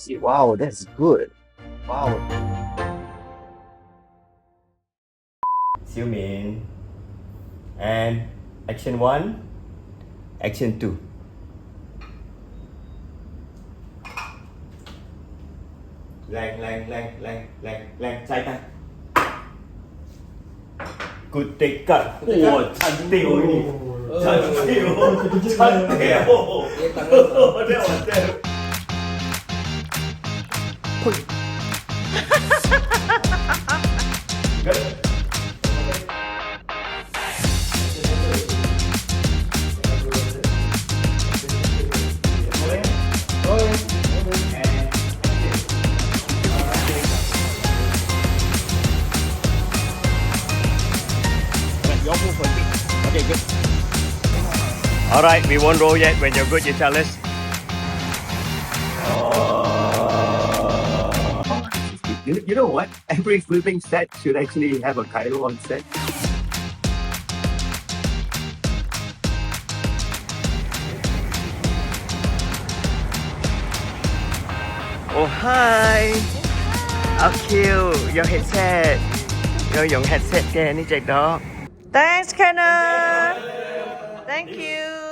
see. Wow, that's good. Wow. Zoom in. And action 1, action 2. Leng, sai tay. Good take cut. Ồ, chân tiêu nhỉ. Chân tiêu. Đeo vào chân. Good. Okay, good. Alright, we won't roll yet. When you're good, you tell us. You know what? Every flipping set should actually have a Cairo on set. Oh, hi. How cute. Your headset. Your headset kìa, ní chạy đó. Thanks, Kenna. Thank you.